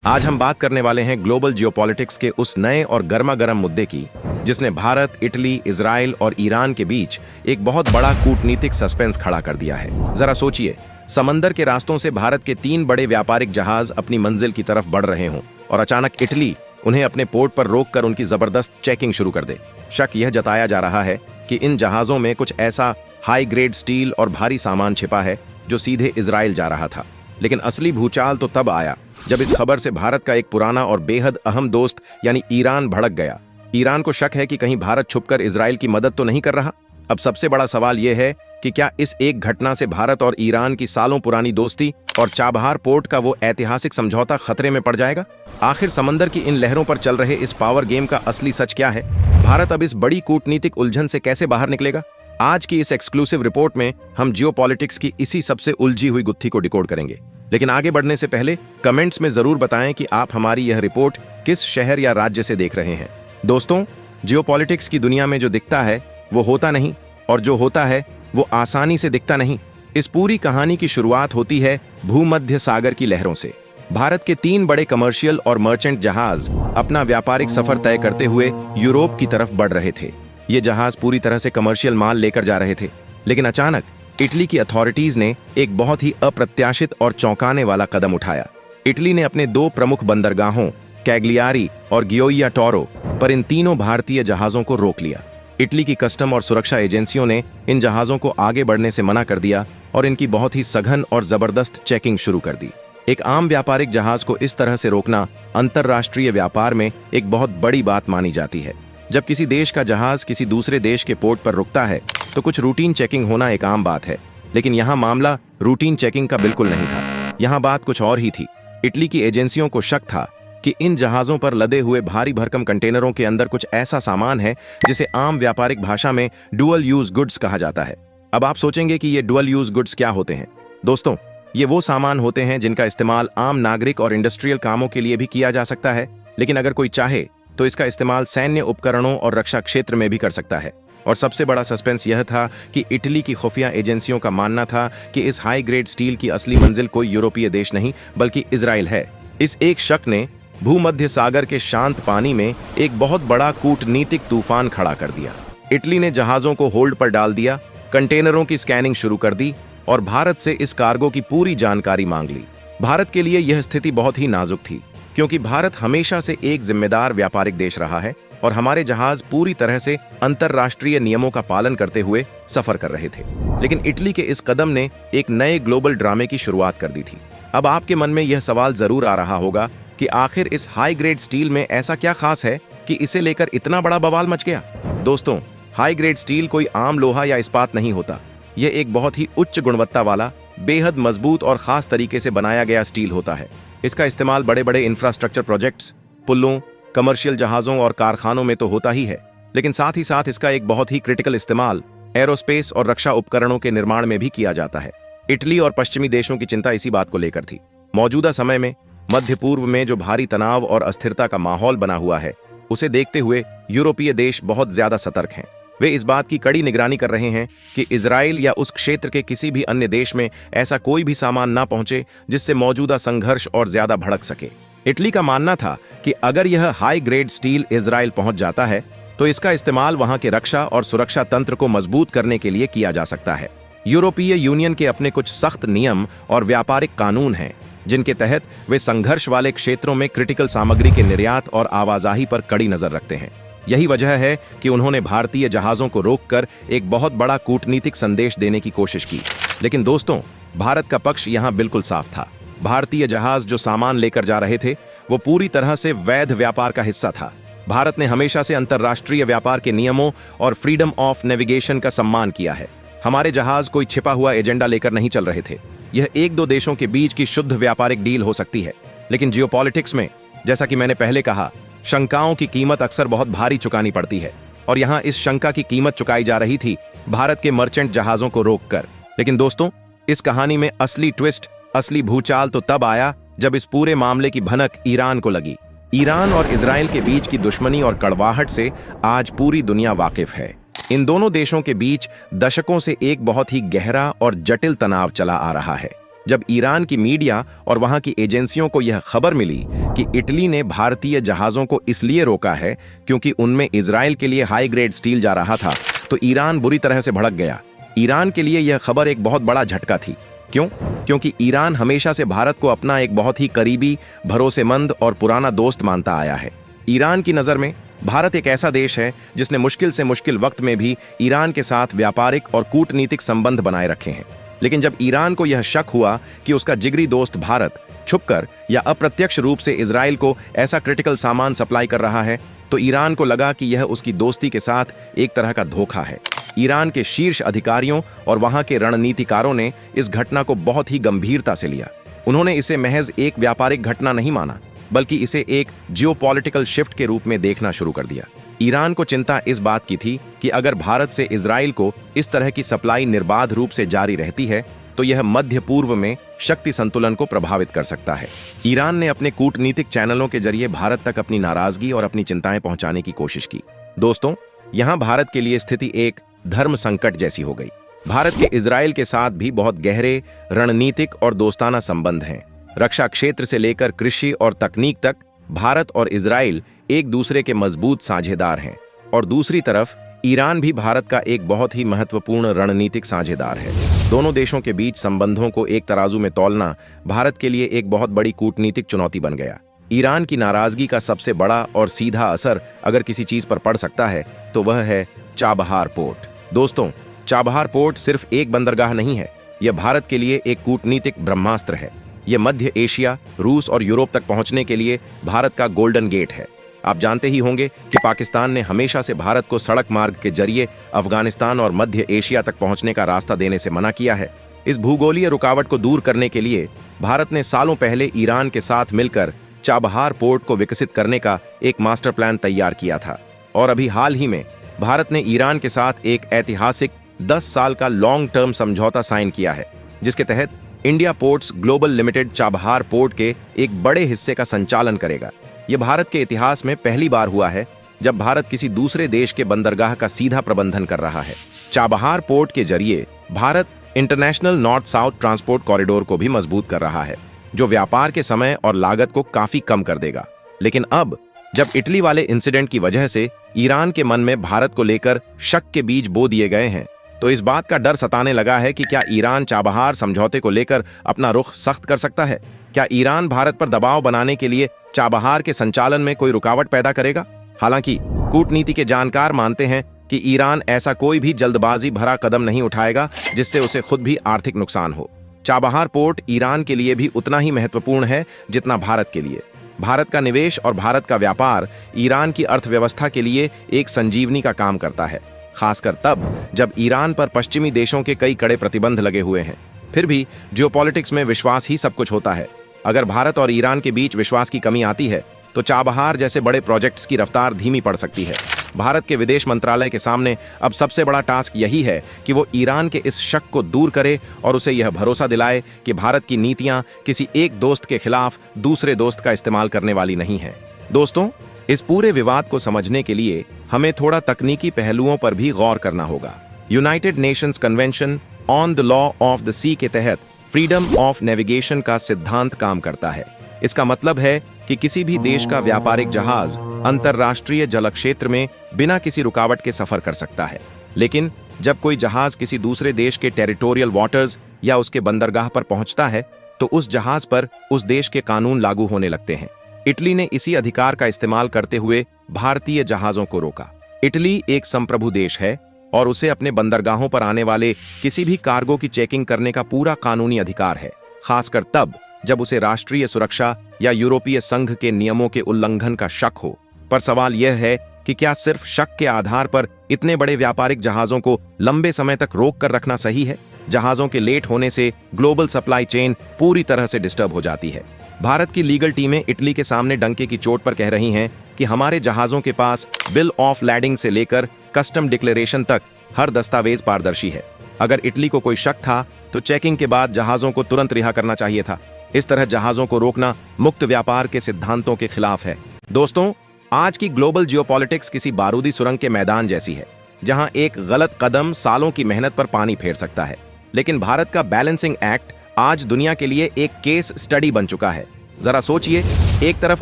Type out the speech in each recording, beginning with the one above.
आज हम बात करने वाले हैं ग्लोबल जियोपॉलिटिक्स के उस नए और गर्मा गर्म मुद्दे की जिसने भारत, इटली, इजराइल और ईरान के बीच एक बहुत बड़ा कूटनीतिक सस्पेंस खड़ा कर दिया है। जरा सोचिए, समंदर के रास्तों से भारत के 3 बड़े व्यापारिक जहाज अपनी मंजिल की तरफ बढ़ रहे हों और अचानक इटली उन्हें अपने पोर्ट पर रोककर उनकी जबरदस्त चेकिंग शुरू कर दे। शक यह जताया जा रहा है कि इन जहाजों में कुछ ऐसा हाई ग्रेड स्टील और भारी सामान छिपा है जो सीधे इजराइल जा रहा था। लेकिन असली भूचाल तो तब आया जब इस खबर से भारत का एक पुराना और बेहद अहम दोस्त यानी ईरान भड़क गया। ईरान को शक है कि कहीं भारत छुपकर इजराइल की मदद तो नहीं कर रहा। अब सबसे बड़ा सवाल यह है कि क्या इस एक घटना से भारत और ईरान की सालों पुरानी दोस्ती और चाबहार पोर्ट का वो ऐतिहासिक समझौता खतरे में पड़ जाएगा? आखिर समंदर की इन लहरों पर चल रहे इस पावर गेम का असली सच क्या है? भारत अब इस बड़ी कूटनीतिक उलझन से कैसे बाहर निकलेगा? आज की इस एक्सक्लूसिव रिपोर्ट में हम जियोपॉलिटिक्स की इसी सबसे उलझी हुई गुत्थी को डिकोड करेंगे। लेकिन आगे बढ़ने से पहले कमेंट्स में जरूर बताएं कि आप हमारी यह रिपोर्ट किस शहर या राज्य से देख रहे हैं। दोस्तों, जियोपॉलिटिक्स की दुनिया में जो दिखता है वो होता नहीं, और जो होता है वो आसानी से दिखता नहीं। इस पूरी कहानी की शुरुआत होती है भूमध्य सागर की लहरों से। भारत के 3 बड़े कमर्शियल और मर्चेंट जहाज अपना व्यापारिक सफर तय करते हुए यूरोप की तरफ बढ़ रहे थे। ये जहाज पूरी तरह से कमर्शियल माल लेकर जा रहे थे, लेकिन अचानक इटली की अथॉरिटीज ने एक बहुत ही अप्रत्याशित और चौंकाने वाला कदम उठाया। इटली ने अपने 2 प्रमुख बंदरगाहों कैग्लियारी और गियोइया टोरो पर इन तीनों भारतीय जहाजों को रोक लिया। इटली की कस्टम और सुरक्षा एजेंसियों ने इन जहाजों को आगे बढ़ने से मना कर दिया और इनकी बहुत ही सघन और जबरदस्त चेकिंग शुरू कर दी। एक आम व्यापारिक जहाज को इस तरह से रोकना अंतर्राष्ट्रीय व्यापार में एक बहुत बड़ी बात मानी जाती है। जब किसी देश का जहाज किसी दूसरे देश के पोर्ट पर रुकता है तो कुछ रूटीन चेकिंग होना एक आम बात है, लेकिन यहाँ मामला रूटीन चेकिंग का बिल्कुल नहीं था। यहाँ बात कुछ और ही थी। इटली की एजेंसियों को शक था कि इन जहाजों पर लदे हुए भारी भरकम कंटेनरों के अंदर कुछ ऐसा सामान है जिसे आम व्यापारिक भाषा में डुअल यूज गुड्स कहा जाता है। अब आप सोचेंगे कि ये डुअल यूज गुड्स क्या होते हैं? दोस्तों, ये वो सामान होते हैं जिनका इस्तेमाल आम नागरिक और इंडस्ट्रियल कामों के लिए भी किया जा सकता है, लेकिन अगर कोई चाहे तो इसका इस्तेमाल सैन्य उपकरणों और रक्षा क्षेत्र में भी कर सकता है। और सबसे बड़ा सस्पेंस यह था कि इटली की खुफिया एजेंसियों का मानना था कि इस हाई ग्रेड स्टील की असली मंजिल कोई यूरोपीय देश नहीं बल्कि इजराइल है। इस एक शक ने भूमध्य सागर के शांत पानी में एक बहुत बड़ा कूटनीतिक तूफान खड़ा कर दिया। इटली ने जहाजों को होल्ड पर डाल दिया, कंटेनरों की स्कैनिंग शुरू कर दी और भारत से इस कार्गो की पूरी जानकारी मांग ली। भारत के लिए यह स्थिति बहुत ही नाजुक थी, क्योंकि भारत हमेशा से एक जिम्मेदार व्यापारिक देश रहा है और हमारे जहाज पूरी तरह से अंतर्राष्ट्रीय नियमों का पालन करते हुए सफर कर रहे थे। लेकिन इटली के इस कदम ने एक नए ग्लोबल ड्रामे की शुरुआत कर दी थी। अब आपके मन में यह सवाल जरूर आ रहा होगा कि आखिर इस हाई ग्रेड स्टील में ऐसा क्या खास है कि इसे लेकर इतना बड़ा बवाल मच गया? दोस्तों, हाई ग्रेड स्टील कोई आम लोहा या इस्पात नहीं होता। यह एक बहुत ही उच्च गुणवत्ता वाला, बेहद मजबूत और खास तरीके से बनाया गया स्टील होता है। इसका इस्तेमाल बड़े बड़े इंफ्रास्ट्रक्चर प्रोजेक्ट्स, पुलों, कमर्शियल जहाजों और कारखानों में तो होता ही है, लेकिन साथ ही साथ इसका एक बहुत ही क्रिटिकल इस्तेमाल एरोस्पेस और रक्षा उपकरणों के निर्माण में भी किया जाता है। इटली और पश्चिमी देशों की चिंता इसी बात को लेकर थी। मौजूदा समय में मध्य पूर्व में जो भारी तनाव और अस्थिरता का माहौल बना हुआ है, उसे देखते हुए यूरोपीय देश बहुत ज्यादा सतर्क हैं। वे इस बात की कड़ी निगरानी कर रहे हैं कि इजराइल या उस क्षेत्र के किसी भी अन्य देश में ऐसा कोई भी सामान ना पहुंचे जिससे मौजूदा संघर्ष और ज्यादा भड़क सके। इटली का मानना था कि अगर यह हाई ग्रेड स्टील इजराइल पहुंच जाता है तो इसका इस्तेमाल वहां के रक्षा और सुरक्षा तंत्र को मजबूत करने के लिए किया जा सकता है। यूरोपीय यूनियन के अपने कुछ सख्त नियम और व्यापारिक कानून हैं जिनके तहत वे संघर्ष वाले क्षेत्रों में क्रिटिकल सामग्री के निर्यात और आवाजाही पर कड़ी नजर रखते हैं। यही वजह है कि उन्होंने भारतीय जहाजों को रोककर एक बहुत बड़ा कूटनीतिक संदेश देने की कोशिश की। लेकिन दोस्तों, भारत का पक्ष यहां बिल्कुल साफ था। भारतीय जहाज जो सामान लेकर जा रहे थे वो पूरी तरह से वैध व्यापार का हिस्सा था। भारत ने हमेशा से अंतर्राष्ट्रीय व्यापार के नियमों और फ्रीडम ऑफ नेविगेशन का सम्मान किया है। हमारे जहाज कोई छिपा हुआ एजेंडा लेकर नहीं चल रहे थे। यह 1-2 देशों के बीच की शुद्ध व्यापारिक डील हो सकती है, लेकिन जियोपॉलिटिक्स में, जैसा कि मैंने पहले कहा, शंकाओं की कीमत अक्सर बहुत भारी चुकानी पड़ती है। और यहां इस शंका की कीमत चुकाई जा रही थी भारत के मर्चेंट जहाजों को रोककर। लेकिन दोस्तों, इस कहानी में असली ट्विस्ट, असली भूचाल तो तब आया जब इस पूरे मामले की भनक ईरान को लगी। ईरान और इजराइल के बीच की दुश्मनी और कड़वाहट से आज पूरी दुनिया वाकिफ है। इन दोनों देशों के बीच दशकों से एक बहुत ही गहरा और जटिल तनाव चला आ रहा है। जब ईरान की मीडिया और वहां की एजेंसियों को यह खबर मिली कि इटली ने भारतीय जहाजों को इसलिए रोका है क्योंकि उनमें इजराइल के लिए हाई ग्रेड स्टील जा रहा था, तो ईरान बुरी तरह से भड़क गया। ईरान के लिए यह खबर एक बहुत बड़ा झटका थी। क्यों? क्योंकि ईरान हमेशा से भारत को अपना एक बहुत ही करीबी, भरोसेमंद और पुराना दोस्त मानता आया है। ईरान की नज़र में भारत एक ऐसा देश है जिसने मुश्किल से मुश्किल वक्त में भी ईरान के साथ व्यापारिक और कूटनीतिक संबंध बनाए रखे हैं। लेकिन जब ईरान को यह शक हुआ कि उसका जिगरी दोस्त भारत छुपकर या अप्रत्यक्ष रूप से इजराइल को ऐसा क्रिटिकल सामान सप्लाई कर रहा है, तो ईरान को लगा कि यह उसकी दोस्ती के साथ एक तरह का धोखा है। ईरान के शीर्ष अधिकारियों और वहां के रणनीतिकारों ने इस घटना को बहुत ही गंभीरता से लिया। उन्होंने इसे महज एक व्यापारिक घटना नहीं माना, बल्कि इसे एक जियोपॉलिटिकल शिफ्ट के रूप में देखना शुरू कर दिया। ईरान को चिंता इस बात की थी कि अगर भारत से इजराइल को इस तरह की सप्लाई निर्बाध रूप से जारी रहती है, तो यह मध्य पूर्व में शक्ति संतुलन को प्रभावित कर सकता है। ईरान ने अपने कूटनीतिक चैनलों के जरिए भारत तक अपनी नाराजगी और अपनी चिंताएं पहुंचाने की कोशिश की। दोस्तों, यहां भारत के लिए स्थिति एक धर्म संकट जैसी हो गई। भारत के इजराइल के साथ भी बहुत गहरे रणनीतिक और दोस्ताना संबंध हैं। रक्षा क्षेत्र से लेकर कृषि और तकनीक तक भारत और इजराइल एक दूसरे के मजबूत साझेदार हैं। और दूसरी तरफ ईरान भी भारत का एक बहुत ही महत्वपूर्ण रणनीतिक साझेदार है। दोनों देशों के बीच संबंधों को एक तराजू में तौलना भारत के लिए एक बहुत बड़ी कूटनीतिक चुनौती बन गया। ईरान की नाराजगी का सबसे बड़ा और सीधा असर अगर किसी चीज पर पड़ सकता है तो वह है चाबहार पोर्ट। दोस्तों, चाबहार पोर्ट सिर्फ एक बंदरगाह नहीं है, यह भारत के लिए एक कूटनीतिक ब्रह्मास्त्र है। यह मध्य एशिया, रूस और यूरोप तक पहुंचने के लिए भारत का गोल्डन गेट है। आप जानते ही होंगे कि पाकिस्तान ने हमेशा से भारत को सड़क मार्ग के जरिए अफगानिस्तान और मध्य एशिया तक पहुंचने का रास्ता देने से मना किया है। इस भूगोलीय रुकावट को दूर करने के लिए भारत ने सालों पहले ईरान के साथ मिलकर चाबहार पोर्ट को विकसित करने का एक मास्टर प्लान तैयार किया था। और अभी हाल ही में भारत ने ईरान के साथ एक ऐतिहासिक 10 साल का लॉन्ग टर्म समझौता साइन किया है, जिसके तहत India ports global limited Chabahar port के एक बड़े हिस्से का संचालन करेगा। यह भारत के इतिहास में पहली बार हुआ है जब भारत किसी दूसरे देश के बंदरगाह का सीधा प्रबंधन कर रहा है। चाबहार पोर्ट के जरिए Bharat international north south transport corridor को भी मजबूत कर रहा है, जो व्यापार के समय और लागत को काफी कम कर देगा। लेकिन अब जब इटली वाले इंसिडेंट की वजह से ईरान के मन में भारत को लेकर शक के बीज बो दिए गए हैं, तो इस बात का डर सताने लगा है कि क्या ईरान चाबहार समझौते को लेकर अपना रुख सख्त कर सकता है। क्या ईरान भारत पर दबाव बनाने के लिए चाबहार के संचालन में कोई रुकावट पैदा करेगा? हालांकि कूटनीति के जानकार मानते हैं कि ईरान ऐसा कोई भी जल्दबाजी भरा कदम नहीं उठाएगा जिससे उसे खुद भी आर्थिक नुकसान हो। चाबहार पोर्ट ईरान के लिए भी उतना ही महत्वपूर्ण है जितना भारत के लिए। भारत का निवेश और भारत का व्यापार ईरान की अर्थव्यवस्था के लिए एक संजीवनी का काम करता है, खासकर तब जब ईरान पर पश्चिमी देशों के कई कड़े प्रतिबंध लगे हुए हैं। फिर भी जियोपॉलिटिक्स में विश्वास ही सब कुछ होता है। अगर भारत और ईरान के बीच विश्वास की कमी आती है तो चाबहार जैसे बड़े प्रोजेक्ट्स की रफ्तार धीमी पड़ सकती है। भारत के विदेश मंत्रालय के सामने अब सबसे बड़ा टास्क यही है कि वो ईरान के इस शक को दूर करे और उसे यह भरोसा दिलाए कि भारत की नीतियां किसी एक दोस्त के खिलाफ दूसरे दोस्त का इस्तेमाल करने वाली नहीं है। दोस्तों, इस पूरे विवाद को समझने के लिए हमें थोड़ा तकनीकी पहलुओं पर भी गौर करना होगा। United Nations convention on the law of the sea के तहत फ्रीडम ऑफ नेविगेशन का सिद्धांत काम करता है। इसका मतलब है कि किसी भी देश का व्यापारिक जहाज अंतरराष्ट्रीय जल क्षेत्र में बिना किसी रुकावट के सफर कर सकता है। लेकिन जब कोई जहाज किसी दूसरे देश के टेरिटोरियल वाटर्स या उसके बंदरगाह पर पहुंचता है तो उस जहाज पर उस देश के कानून लागू होने लगते हैं। इटली ने इसी अधिकार का इस्तेमाल करते हुए भारतीय जहाजों को रोका। इटली एक संप्रभु देश है और उसे अपने बंदरगाहों पर आने वाले किसी भी कार्गो की चेकिंग करने का पूरा कानूनी अधिकार है, खासकर तब जब उसे राष्ट्रीय सुरक्षा या यूरोपीय संघ के नियमों के उल्लंघन का शक हो। पर सवाल यह है कि क्या सिर्फ शक के आधार पर इतने बड़े व्यापारिक जहाजों को लंबे समय तक रोक कर रखना सही है? जहाजों के लेट होने से ग्लोबल सप्लाई चेन पूरी तरह से डिस्टर्ब हो जाती है। भारत की लीगल टीमें इटली के सामने डंके की चोट पर कह रही हैं कि हमारे जहाजों के पास बिल ऑफ लैडिंग से लेकर कस्टम डिक्लेरेशन तक हर दस्तावेज पारदर्शी है। अगर इटली को कोई शक था तो चेकिंग के बाद जहाजों को तुरंत रिहा करना चाहिए था। इस तरह जहाजों को रोकना मुक्त व्यापार के सिद्धांतों के खिलाफ है। दोस्तों, आज की ग्लोबल जियोपॉलिटिक्स किसी बारूदी सुरंग के मैदान जैसी है, जहां एक गलत कदम सालों की मेहनत पर पानी फेर सकता है। लेकिन भारत का बैलेंसिंग एक्ट आज दुनिया के लिए एक केस स्टडी बन चुका है। जरा सोचिए, एक तरफ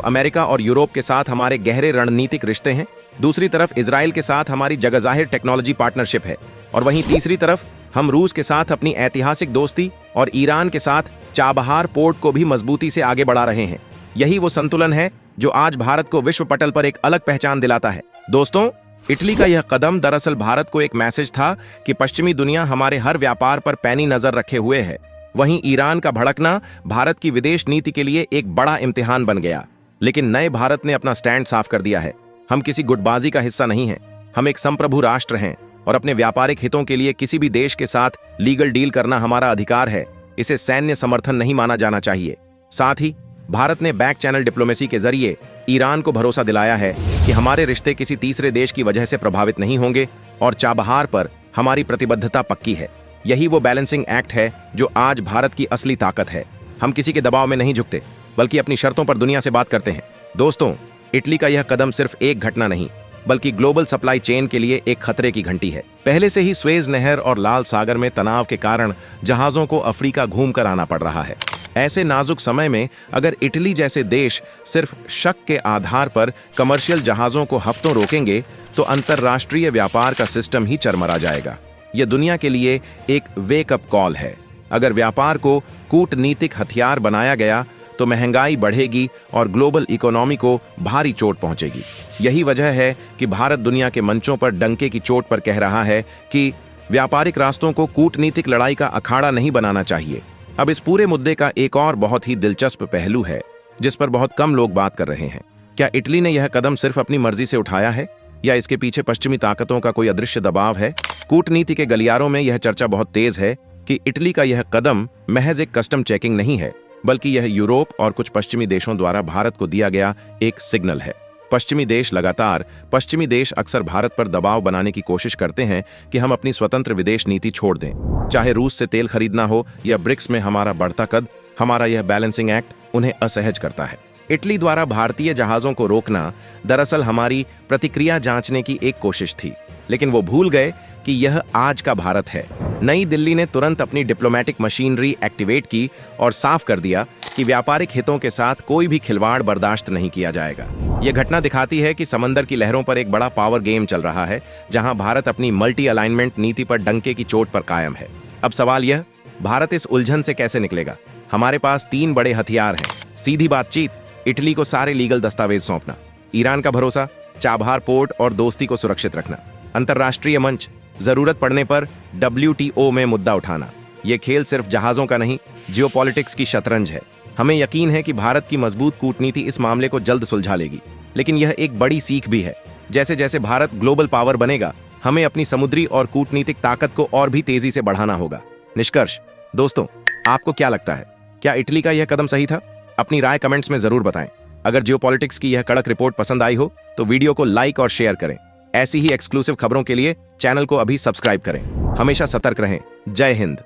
अमेरिका और यूरोप के साथ हमारे गहरे रणनीतिक रिश्ते हैं, दूसरी तरफ इजराइल के साथ हमारी जगजाहिर टेक्नोलॉजी पार्टनरशिप है, और वहीं तीसरी तरफ हम रूस के साथ अपनी ऐतिहासिक दोस्ती और ईरान के साथ चाबहार पोर्ट को भी मजबूती से आगे बढ़ा रहे हैं। यही वो संतुलन है जो आज भारत को विश्व पटल पर एक अलग पहचान दिलाता है। दोस्तों, इटली का यह कदम दरअसल भारत को एक मैसेज था कि पश्चिमी दुनिया हमारे हर व्यापार पर पैनी नजर रखे हुए है। वहीं ईरान का भड़कना भारत की विदेश नीति के लिए एक बड़ा इम्तिहान बन गया। लेकिन नए भारत ने अपना स्टैंड साफ कर दिया है। हम किसी गुटबाजी का हिस्सा नहीं हैं। हम एक संप्रभु राष्ट्र हैं और अपने व्यापारिक हितों के लिए किसी भी देश के साथ लीगल डील करना हमारा अधिकार है। इसे सैन्य समर्थन नहीं माना जाना चाहिए। साथ ही भारत ने बैक चैनल डिप्लोमेसी के जरिए ईरान को भरोसा दिलाया है कि हमारे रिश्ते किसी तीसरे देश की वजह से प्रभावित नहीं होंगे और चाबहार पर हमारी प्रतिबद्धता पक्की है। यही वो बैलेंसिंग एक्ट है जो आज भारत की असली ताकत है। हम किसी के दबाव में नहीं झुकते, बल्कि अपनी शर्तों पर दुनिया से बात करते हैं। दोस्तों, इटली का यह कदम सिर्फ एक घटना नहीं, बल्कि ग्लोबल सप्लाई चेन के लिए एक खतरे की घंटी है। पहले से ही स्वेज नहर और लाल सागर में तनाव के कारण जहाजों को अफ्रीका घूमकर आना पड़ रहा है। ऐसे नाजुक समय में अगर इटली जैसे देश सिर्फ शक के आधार पर कमर्शियल जहाजों को हफ्तों रोकेंगे तो अंतरराष्ट्रीय व्यापार का सिस्टम ही चरमरा जाएगा। यह दुनिया के लिए एक वेकअप कॉल है। अगर व्यापार को कूटनीतिक हथियार बनाया गया तो महंगाई बढ़ेगी और ग्लोबल इकोनॉमी को भारी चोट पहुंचेगी। यही वजह है कि भारत दुनिया के मंचों पर डंके की चोट पर कह रहा है कि व्यापारिक रास्तों को कूटनीतिक लड़ाई का अखाड़ा नहीं बनाना चाहिए। अब इस पूरे मुद्दे का एक और बहुत ही दिलचस्प पहलू है जिस पर बहुत कम लोग बात कर रहे हैं। क्या इटली ने यह कदम सिर्फ अपनी मर्जी से उठाया है या इसके पीछे पश्चिमी ताकतों का कोई अदृश्य दबाव है? कूटनीति के गलियारों में यह चर्चा बहुत तेज है कि इटली का यह कदम महज एक कस्टम चेकिंग नहीं है, बल्कि यह यूरोप और कुछ पश्चिमी देशों द्वारा भारत को दिया गया एक सिग्नल है। पश्चिमी देश अक्सर भारत पर दबाव बनाने की कोशिश करते हैं कि हम अपनी स्वतंत्र विदेश नीति छोड़ दें। चाहे रूस से तेल खरीदना हो या ब्रिक्स में हमारा बढ़ता कद, हमारा यह बैलेंसिंग एक्ट उन्हें असहज करता है। इटली द्वारा भारतीय जहाजों को रोकना दरअसल हमारी प्रतिक्रिया जांचने की एक कोशिश थी, लेकिन वो भूल गए कि यह आज का भारत है। नई दिल्ली ने तुरंत अपनी डिप्लोमेटिक मशीनरी एक्टिवेट की और साफ कर दिया कि व्यापारिक हितों के साथ कोई भी खिलवाड़ बर्दाश्त नहीं किया जाएगा। यह घटना दिखाती है कि समंदर की लहरों पर एक बड़ा पावर गेम चल रहा है, जहां भारत अपनी मल्टी अलाइनमेंट नीति पर डंके की चोट पर कायम है। अब सवाल यह, भारत इस उलझन से कैसे निकलेगा? हमारे पास 3 बड़े हथियार हैं। सीधी बातचीत, इटली को सारे लीगल दस्तावेज सौंपना, ईरान का भरोसा, चाबहार पोर्ट और दोस्ती को सुरक्षित रखना, अंतर्राष्ट्रीय मंच, जरूरत पड़ने पर WTO में मुद्दा उठाना। यह खेल सिर्फ जहाजों का नहीं, जियोपॉलिटिक्स की शतरंज है। हमें यकीन है कि भारत की मजबूत कूटनीति इस मामले को जल्द सुलझा लेगी, लेकिन यह एक बड़ी सीख भी है। जैसे जैसे भारत ग्लोबल पावर बनेगा, हमें अपनी समुद्री और कूटनीतिक ताकत को और भी तेजी से बढ़ाना होगा। निष्कर्ष, दोस्तों, आपको क्या लगता है? क्या इटली का यह कदम सही था? अपनी राय कमेंट्स में जरूर बताएं। अगर जियोपॉलिटिक्स की यह कड़क रिपोर्ट पसंद आई हो तो वीडियो को लाइक और शेयर करें। ऐसी ही एक्सक्लूसिव खबरों के लिए चैनल को अभी सब्सक्राइब करें। हमेशा सतर्क रहें। जय हिंद।